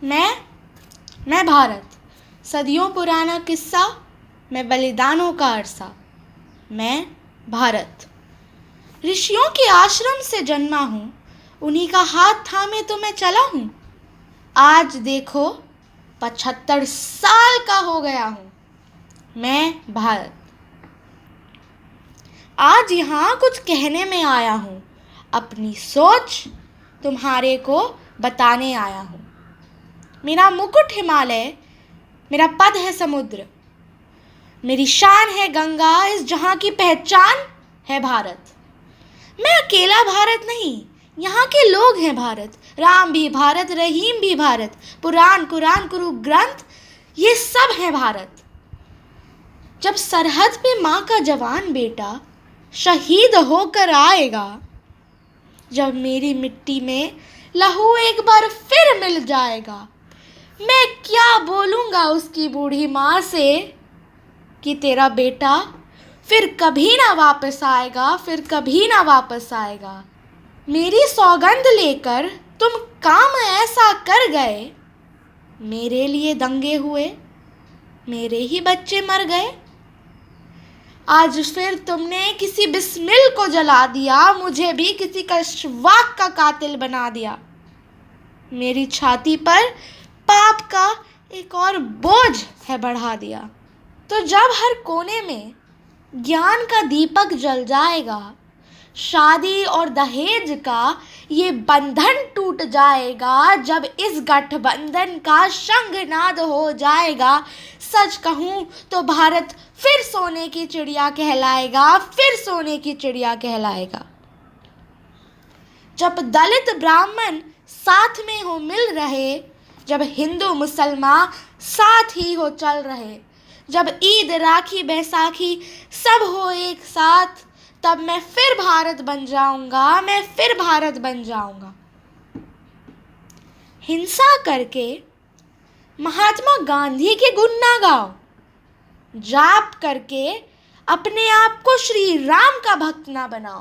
मैं भारत, सदियों पुराना किस्सा, मैं बलिदानों का अरसा। मैं भारत, ऋषियों के आश्रम से जन्मा हूँ, उन्हीं का हाथ थामे तो मैं चला हूँ। आज देखो 75 साल का हो गया हूँ। मैं भारत, आज यहाँ कुछ कहने में आया हूँ, अपनी सोच तुम्हारे को बताने आया हूँ। मेरा मुकुट हिमालय, मेरा पद है समुद्र, मेरी शान है गंगा, इस जहाँ की पहचान है भारत। मैं अकेला भारत नहीं, यहाँ के लोग हैं भारत। राम भी भारत, रहीम भी भारत, पुराण कुरान कुरु ग्रंथ, ये सब है भारत। जब सरहद पे माँ का जवान बेटा शहीद होकर आएगा, जब मेरी मिट्टी में लहू एक बार फिर मिल जाएगा, मैं क्या बोलूँगा उसकी बूढ़ी माँ से कि तेरा बेटा फिर कभी ना वापस आएगा, फिर कभी ना वापस आएगा। मेरी सौगंध लेकर तुम काम ऐसा कर गए, मेरे लिए दंगे हुए, मेरे ही बच्चे मर गए। आज फिर तुमने किसी बिस्मिल को जला दिया, मुझे भी किसी कशवाक का कातिल बना दिया। मेरी छाती पर पाप का एक और बोझ है बढ़ा दिया। तो जब हर कोने में ज्ञान का दीपक जल जाएगा, शादी और दहेज का ये बंधन टूट जाएगा, जब इस गठबंधन का शंखनाद हो जाएगा, सच कहूँ तो भारत फिर सोने की चिड़िया कहलाएगा, फिर सोने की चिड़िया कहलाएगा। जब दलित ब्राह्मण साथ में हो मिल रहे, जब हिंदू मुसलमान साथ ही हो चल रहे, जब ईद राखी बैसाखी सब हो एक साथ, तब मैं फिर भारत बन जाऊंगा, मैं फिर भारत बन जाऊंगा। हिंसा करके महात्मा गांधी के गुण ना गाओ, जाप करके अपने आप को श्री राम का भक्त ना बनाओ।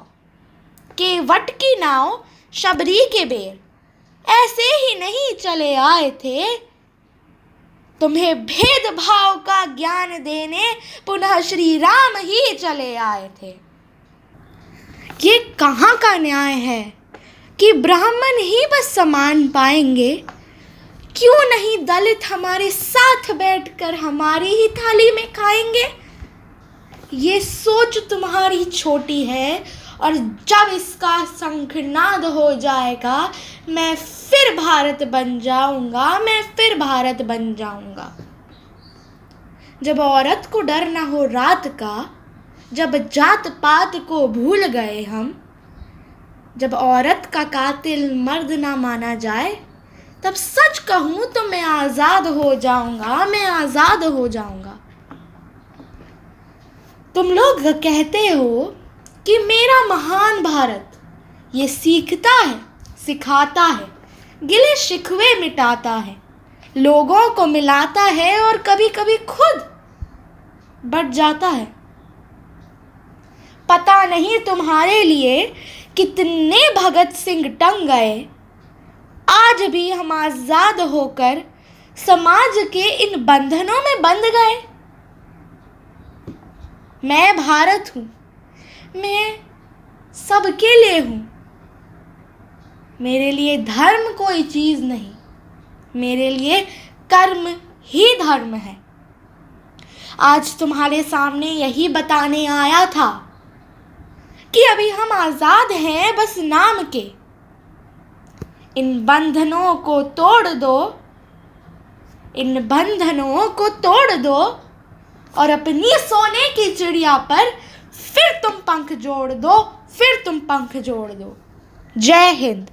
केवट की नाव शबरी के बेर ऐसे ही नहीं चले आए थे, तुम्हें भेदभाव का ज्ञान देने पुनः श्री राम ही चले आए थे। ये कहाँ का न्याय है कि ब्राह्मण ही बस समान पाएंगे? क्यों नहीं दलित हमारे साथ बैठकर हमारी ही थाली में खाएंगे? ये सोच तुम्हारी छोटी है, और जब इसका शंखनाद हो जाएगा, मैं फिर भारत बन जाऊंगा, मैं फिर भारत बन जाऊंगा। जब औरत को डर ना हो रात का, जब जात पात को भूल गए हम, जब औरत का कातिल मर्द ना माना जाए, तब सच कहूँ तो मैं आज़ाद हो जाऊंगा, मैं आज़ाद हो जाऊंगा। तुम लोग कहते हो कि मेरा महान भारत ये सीखता है, सिखाता है, गिले शिकवे मिटाता है, लोगों को मिलाता है और कभी कभी खुद बट जाता है। पता नहीं तुम्हारे लिए कितने भगत सिंह टंग गए, आज भी हम आज़ाद होकर समाज के इन बंधनों में बंध गए। मैं भारत हूँ, मैं सबके लिए हूँ। मेरे लिए धर्म कोई चीज़ नहीं, मेरे लिए कर्म ही धर्म है। आज तुम्हारे सामने यही बताने आया था कि अभी हम आज़ाद हैं बस नाम के। इन बंधनों को तोड़ दो, इन बंधनों को तोड़ दो, और अपनी सोने की चिड़िया पर फिर तुम पंख जोड़ दो, फिर तुम पंख जोड़ दो। जय हिंद।